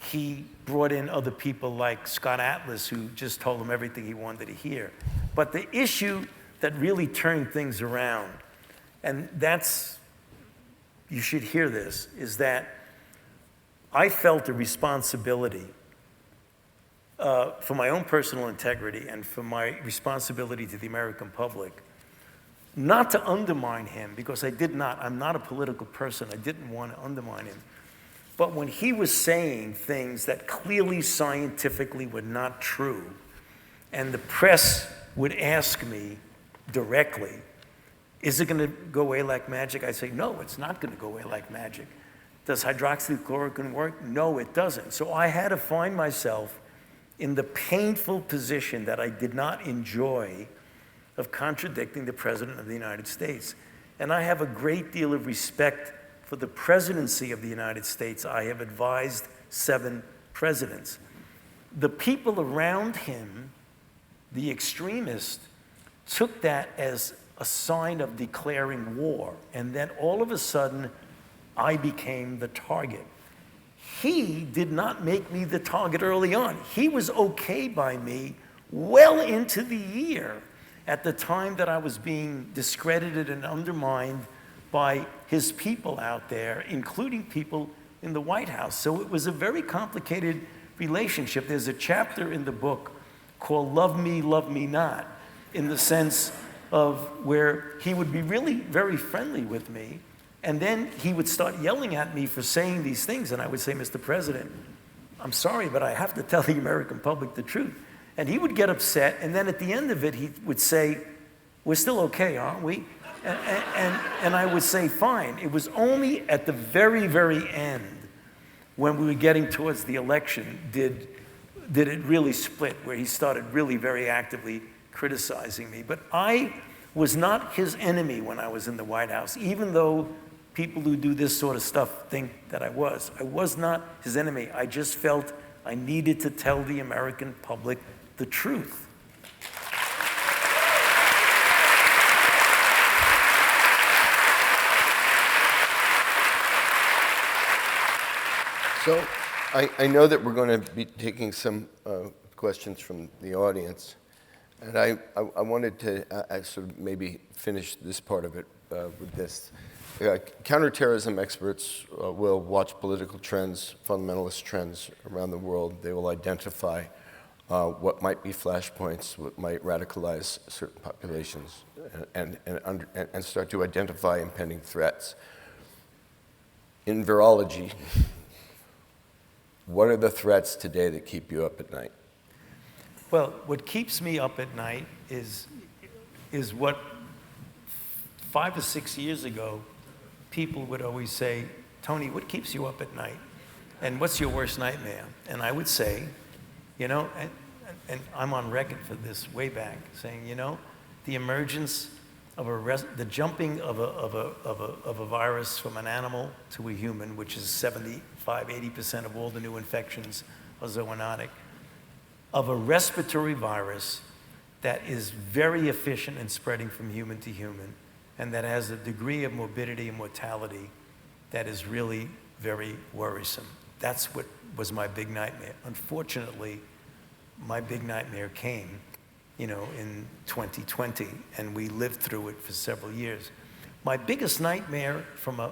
he brought in other people like Scott Atlas, who just told him everything he wanted to hear. But the issue that really turned things around, and that's, you should hear this, is that I felt a responsibility for my own personal integrity and for my responsibility to the American public, not to undermine him, because I'm not a political person, I didn't want to undermine him. But when he was saying things that clearly scientifically were not true, and the press would ask me directly, is it going to go away like magic? I'd say, no, it's not going to go away like magic. Does hydroxychloroquine work? No, it doesn't. So I had to find myself in the painful position that I did not enjoy of contradicting the President of the United States. And I have a great deal of respect for the presidency of the United States. I have advised 7 presidents. The people around him, the extremists, took that as a sign of declaring war. And then all of a sudden, I became the target. he did not make me the target early on. He was okay by me well into the year at the time that I was being discredited and undermined by his people out there, including people in the White House. So it was a very complicated relationship. There's a chapter in the book called Love Me Not, in the sense of where he would be really very friendly with me, and then he would start yelling at me for saying these things, and I would say, Mr. President, I'm sorry, but I have to tell the American public the truth. And he would get upset, and then at the end of it, he would say, we're still okay, aren't we? And I would say, fine. It was only at the very, very end, when we were getting towards the election, did it really split, where he started really very actively criticizing me. But I was not his enemy when I was in the White House, even though people who do this sort of stuff think that I was. I was not his enemy. I just felt I needed to tell the American public the truth. So I know that we're going to be taking some questions from the audience, and I wanted to sort of maybe finish this part of it with this. Counterterrorism experts will watch political trends, fundamentalist trends around the world. They will identify what might be flashpoints, what might radicalize certain populations, and start to identify impending threats. In virology, what are the threats today that keep you up at night? Well, what keeps me up at night is what 5 or 6 years ago, people would always say, Tony, what keeps you up at night? And what's your worst nightmare? And I would say, and I'm on record for this way back, saying, the emergence of the jumping of a virus from an animal to a human, which is 75–80% of all the new infections are zoonotic, of a respiratory virus that is very efficient in spreading from human to human, and that has a degree of morbidity and mortality that is really very worrisome. That's what was my big nightmare. Unfortunately, my big nightmare came in 2020, and we lived through it for several years. My biggest nightmare from an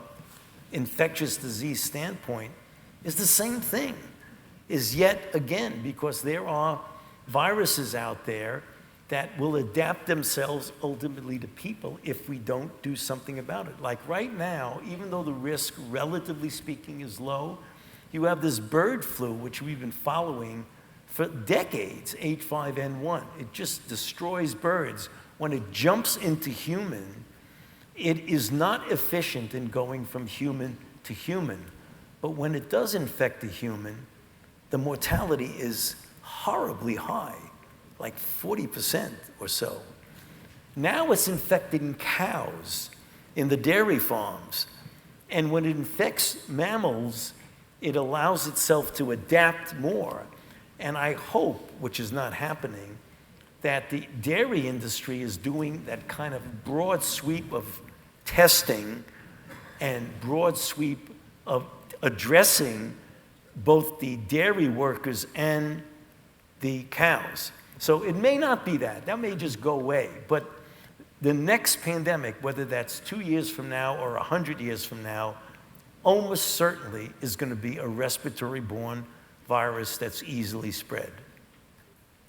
infectious disease standpoint is the same thing, is yet again, because there are viruses out there that will adapt themselves ultimately to people if we don't do something about it. Like right now, even though the risk, relatively speaking, is low, you have this bird flu, which we've been following for decades, H5N1. It just destroys birds. When it jumps into human, it is not efficient in going from human to human. But when it does infect a human, the mortality is horribly high, like 40% or so. Now it's infecting cows in the dairy farms. And when it infects mammals, it allows itself to adapt more. And I hope, which is not happening, that the dairy industry is doing that kind of broad sweep of testing and broad sweep of addressing both the dairy workers and the cows. So it may not be that. That may just go away. But the next pandemic, whether that's 2 years from now or 100 years from now, almost certainly is going to be a respiratory-borne virus that's easily spread.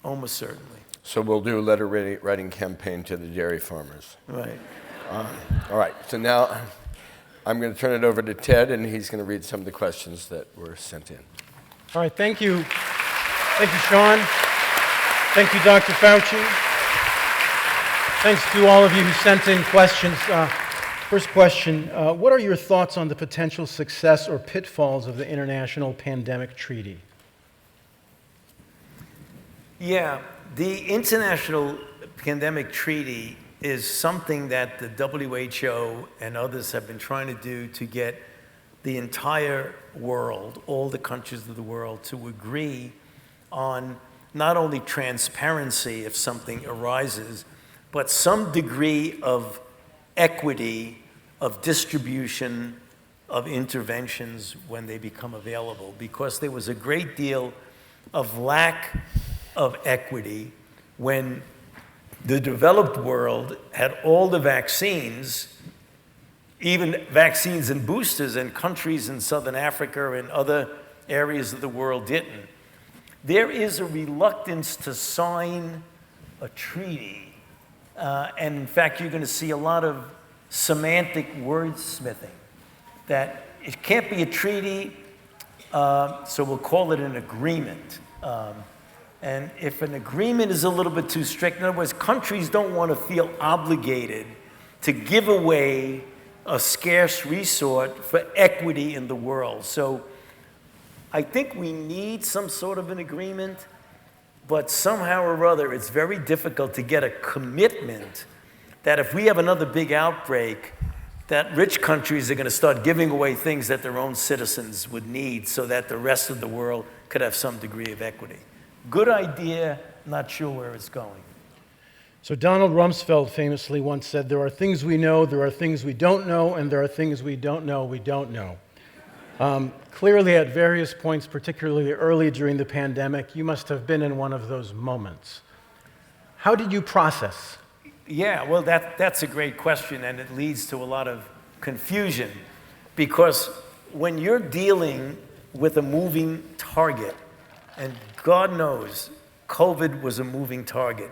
Almost certainly. So we'll do a letter writing campaign to the dairy farmers. Right. All right, so now I'm going to turn it over to Ted, and he's going to read some of the questions that were sent in. All right, thank you. Thank you, Sean. Thank you, Dr. Fauci. Thanks to all of you who sent in questions. First question, what are your thoughts on the potential success or pitfalls of the International Pandemic Treaty? Yeah, the International Pandemic Treaty is something that the WHO and others have been trying to do to get the entire world, all the countries of the world, to agree on not only transparency if something arises, but some degree of equity, of distribution, of interventions when they become available, because there was a great deal of lack of equity when the developed world had all the vaccines, even vaccines and boosters, and countries in Southern Africa and other areas of the world didn't. There is a reluctance to sign a treaty. And in fact, you're going to see a lot of semantic wordsmithing, that it can't be a treaty, so we'll call it an agreement. And if an agreement is a little bit too strict, in other words, countries don't want to feel obligated to give away a scarce resource for equity in the world. So I think we need some sort of an agreement, but somehow or other, it's very difficult to get a commitment that if we have another big outbreak, that rich countries are going to start giving away things that their own citizens would need so that the rest of the world could have some degree of equity. Good idea, not sure where it's going. So Donald Rumsfeld famously once said, there are things we know, there are things we don't know, and there are things we don't know we don't know. Clearly, at various points, particularly early during the pandemic, you must have been in one of those moments. How did you process? Yeah, well, that's a great question, and it leads to a lot of confusion, because when you're dealing with a moving target, and God knows COVID was a moving target,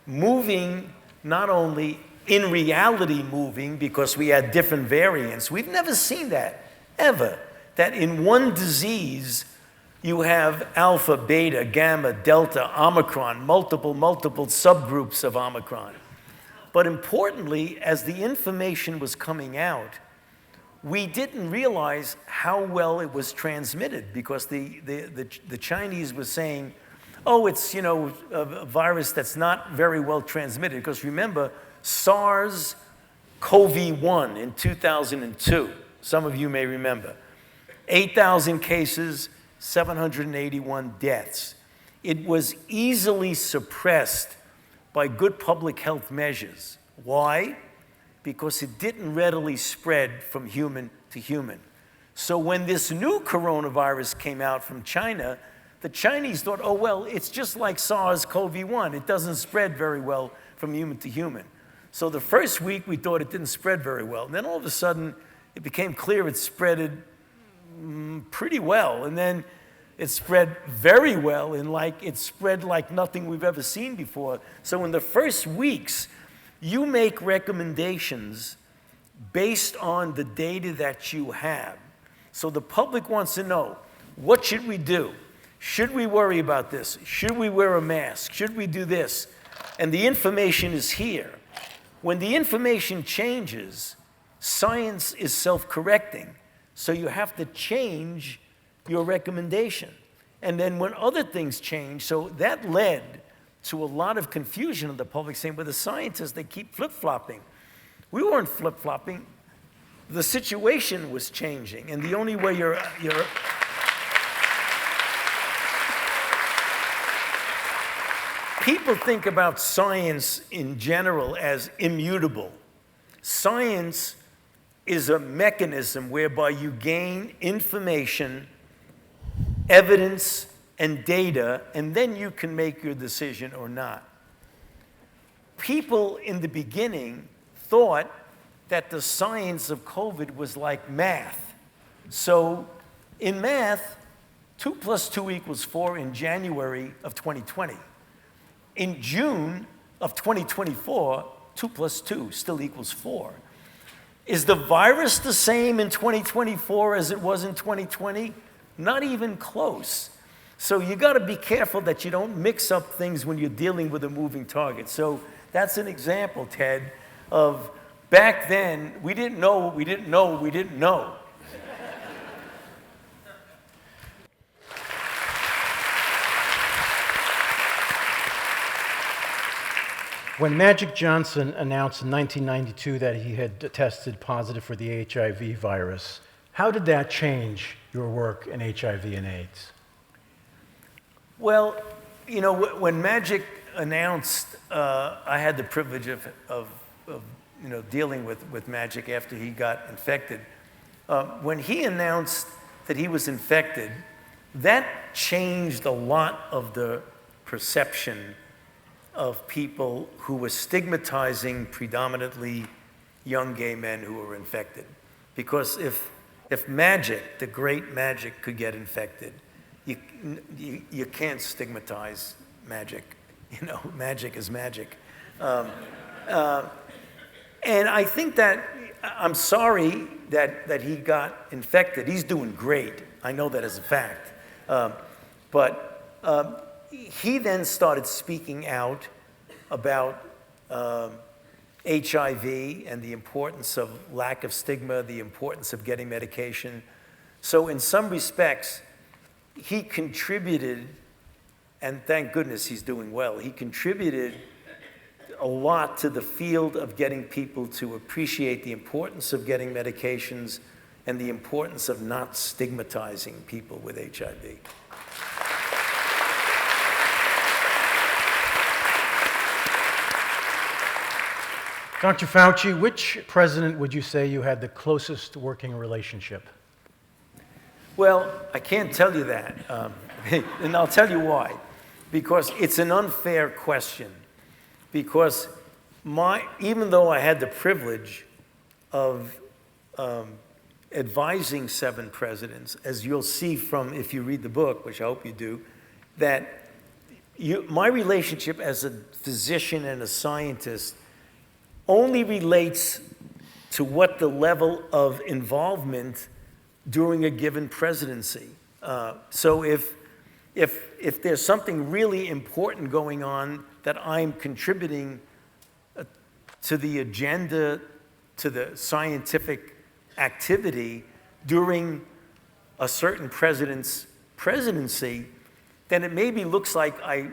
moving not only in reality moving because we had different variants, we've never seen that, ever, that in one disease you have alpha, beta, gamma, delta, Omicron, multiple subgroups of Omicron. But importantly, as the information was coming out, we didn't realize how well it was transmitted, because the Chinese were saying, oh, it's a virus that's not very well transmitted. Because remember, SARS-CoV-1 in 2002, some of you may remember, 8,000 cases, 781 deaths. It was easily suppressed by good public health measures. Why? Because it didn't readily spread from human to human. So when this new coronavirus came out from China, the Chinese thought, oh, well, it's just like SARS-CoV-1. It doesn't spread very well from human to human. So the first week, we thought it didn't spread very well. And then all of a sudden, it became clear it spreaded pretty well. And then it spread very well, and it spread like nothing we've ever seen before. So in the first weeks, you make recommendations based on the data that you have. So the public wants to know, what should we do? Should we worry about this? Should we wear a mask? Should we do this? And the information is here. When the information changes, science is self-correcting. So you have to change your recommendation. And then when other things change, so that led to a lot of confusion in the public, saying, well, the scientists, they keep flip-flopping. We weren't flip-flopping. The situation was changing. And the only way you're people think about science in general as immutable. Science is a mechanism whereby you gain information, evidence, and data, and then you can make your decision or not. People in the beginning thought that the science of COVID was like math. So in math, 2 + 2 = 4 in January of 2020. In June of 2024, 2 + 2 still equals 4. Is the virus the same in 2024 as it was in 2020? Not even close. So you got to be careful that you don't mix up things when you're dealing with a moving target. So that's an example, Ted, of back then, we didn't know what we didn't know what we didn't know. When Magic Johnson announced in 1992 that he had tested positive for the HIV virus, how did that change your work in HIV and AIDS? Well, when Magic announced, I had the privilege of dealing with Magic after he got infected. When he announced that he was infected, that changed a lot of the perception of people who were stigmatizing predominantly young gay men who were infected. Because if Magic, the great Magic, could get infected, you can't stigmatize Magic. You know, Magic is magic. And I think that, I'm sorry that he got infected. He's doing great. I know that as a fact. But he then started speaking out about HIV and the importance of lack of stigma, the importance of getting medication. So in some respects, he contributed, and thank goodness he's doing well, he contributed a lot to the field of getting people to appreciate the importance of getting medications and the importance of not stigmatizing people with HIV. Dr. Fauci, which president would you say you had the closest working relationship? Well, I can't tell you that, and I'll tell you why. Because it's an unfair question. Because even though I had the privilege of advising 7 presidents, as you'll see from, if you read the book, which I hope you do, that my relationship as a physician and a scientist only relates to what the level of involvement during a given presidency. So if there's something really important going on that I'm contributing to the agenda, to the scientific activity during a certain president's presidency, then it maybe looks like I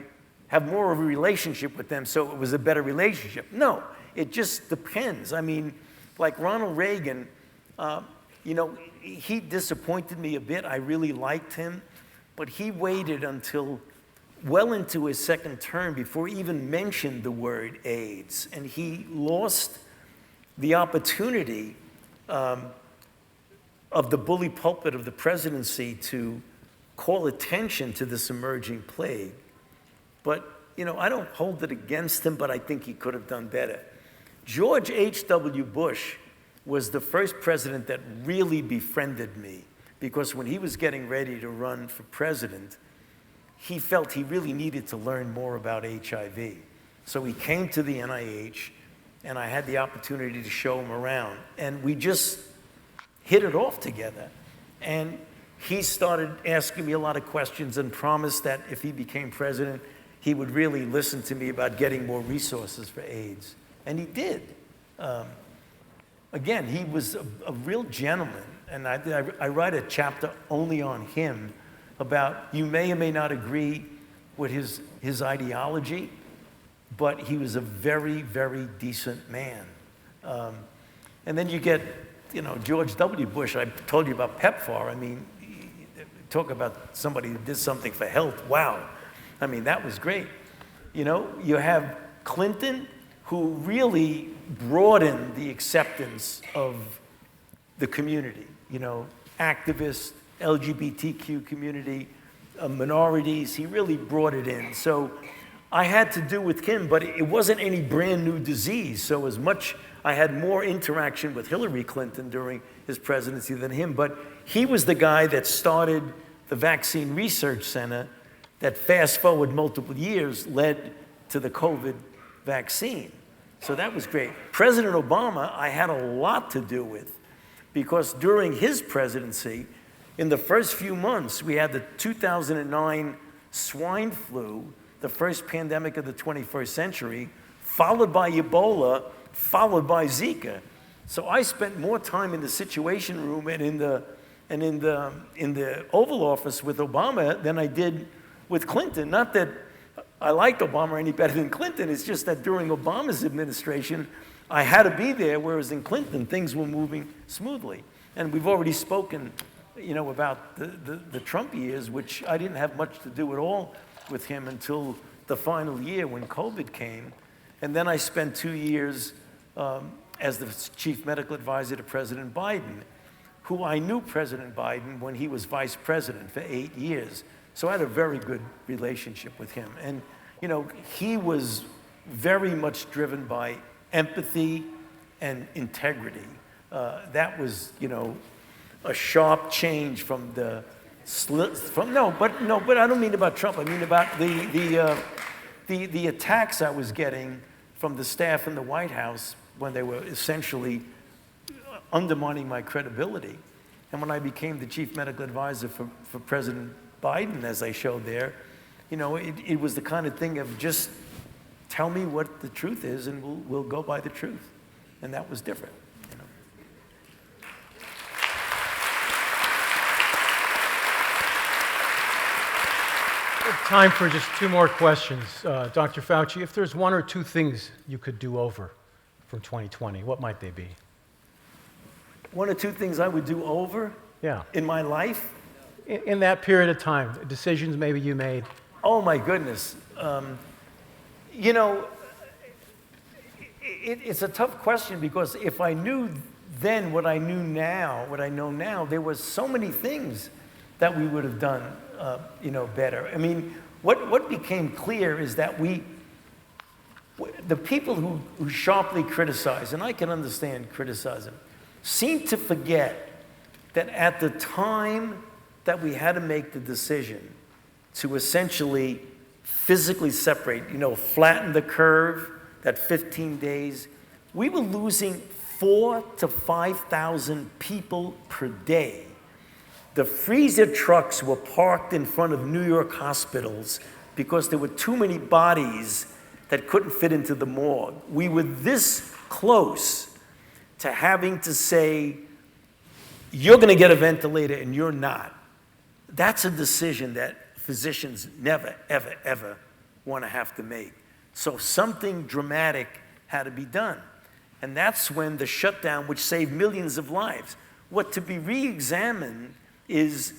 have more of a relationship with them, so it was a better relationship. No, it just depends. I mean, like Ronald Reagan, you know, he disappointed me a bit. I really liked him, but he waited until well into his second term before he even mentioned the word AIDS, and he lost the opportunity of the bully pulpit of the presidency to call attention to this emerging plague. But, you know, I don't hold it against him, but I think he could have done better. George H.W. Bush was the first president that really befriended me, because when he was getting ready to run for president, he felt he really needed to learn more about HIV. So he came to the NIH, and I had the opportunity to show him around. And we just hit it off together. And he started asking me a lot of questions and promised that if he became president, he would really listen to me about getting more resources for AIDS. And he did. Again, he was a real gentleman. And I write a chapter only on him about, you may or may not agree with his ideology, but he was a very, very decent man. And then you get, you know, George W. Bush. I told you about PEPFAR. I mean, talk about somebody who did something for health. Wow. I mean, that was great. You know, you have Clinton, who really broadened the acceptance of the community, you know, activists, LGBTQ community, minorities. He really brought it in. So I had to do with him, but it wasn't any brand new disease. So as much, I had more interaction with Hillary Clinton during his presidency than him, but he was the guy that started the Vaccine Research Center that, fast forward multiple years, led to the COVID vaccine. So that was great. President Obama, I had a lot to do with, because during his presidency, in the first few months, we had the 2009 swine flu, the first pandemic of the 21st century, followed by Ebola, followed by Zika. So I spent more time in the Situation Room and in the Oval Office with Obama than I did with Clinton. Not that I liked Obama any better than Clinton. It's just that during Obama's administration, I had to be there, whereas in Clinton, things were moving smoothly. And we've already spoken, you know, about the Trump years, which I didn't have much to do at all with him until the final year when COVID came. And then I spent 2 years as the chief medical advisor to President Biden. who I knew President Biden when he was vice president for 8 years. So I had a very good relationship with him. And, you know, he was very much driven by empathy and integrity. That was, you know, a sharp change from the but I don't mean about Trump. I mean about the attacks I was getting from the staff in the White House when they were essentially undermining my credibility. And when I became the chief medical advisor for President Biden, as I showed there, you know, it was the kind of thing of just tell me what the truth is and we'll go by the truth. And that was different. You know. Time for just two more questions. Dr. Fauci, if there's one or two things you could do over from 2020, what might they be? One or two things I would do over in my life? In that period of time, decisions maybe you made. Oh my goodness. You know, it's a tough question because if I knew then what I know now, there was so many things that we would have done, you know, better. I mean, what became clear is that the people who sharply criticize, and I can understand criticism, seem to forget that at the time that we had to make the decision to essentially physically separate, you know, flatten the curve, that 15 days, we were losing 4,000 to 5,000 people per day. The freezer trucks were parked in front of New York hospitals because there were too many bodies that couldn't fit into the morgue. We were this close to having to say, you're going to get a ventilator and you're not. That's a decision that physicians never, ever, ever want to have to make. So something dramatic had to be done. And that's when the shutdown, which saved millions of lives, what to be re-examined is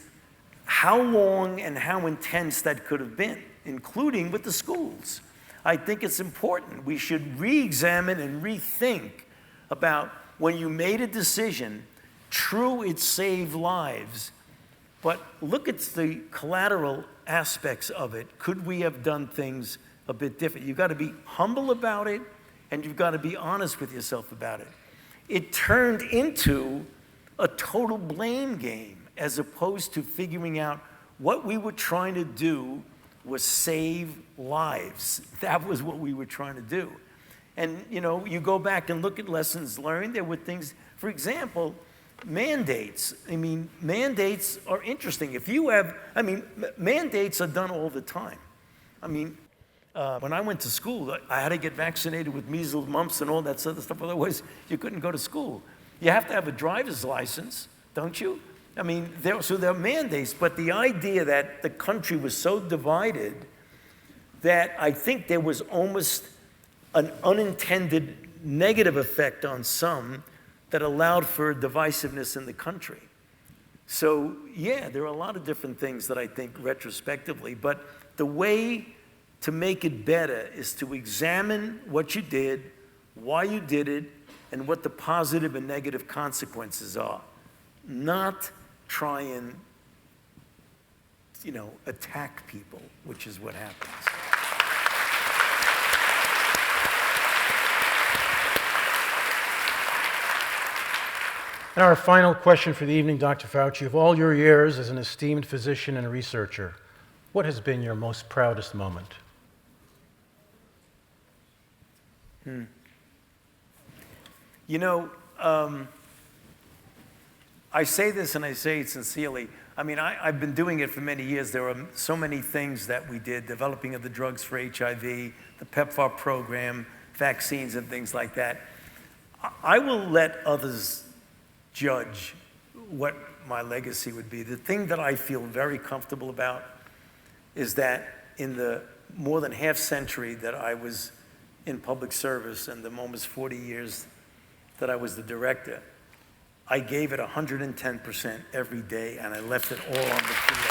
how long and how intense that could have been, including with the schools. I think it's important. We should re-examine and rethink about when you made a decision, true, it saved lives, but look at the collateral aspects of it. Could we have done things a bit different? You've got to be humble about it, and you've got to be honest with yourself about it. It turned into a total blame game as opposed to figuring out what we were trying to do was save lives. That was what we were trying to do. And, you know, you go back and look at lessons learned. There were things, for example, mandates. I mean, mandates are interesting. If you have, I mean, mandates are done all the time. I mean, when I went to school, I had to get vaccinated with measles, mumps, and all that other stuff. Otherwise, you couldn't go to school. You have to have a driver's license, don't you? I mean, so there are mandates, but the idea that the country was so divided that I think there was almost an unintended negative effect on some that allowed for divisiveness in the country. So, yeah, there are a lot of different things that I think retrospectively, but the way to make it better is to examine what you did, why you did it, and what the positive and negative consequences are. Not try and, you know, attack people, which is what happens. And our final question for the evening, Dr. Fauci, of all your years as an esteemed physician and researcher, what has been your most proudest moment? You know, I say this and I say it sincerely. I mean, I've been doing it for many years. There are so many things that we did, developing of the drugs for HIV, the PEPFAR program, vaccines and things like that. I will let others judge what my legacy would be. The thing that I feel very comfortable about is that in the more than half century that I was in public service and the almost 40 years that I was the director, I gave it 110% every day, and I left it all on the field.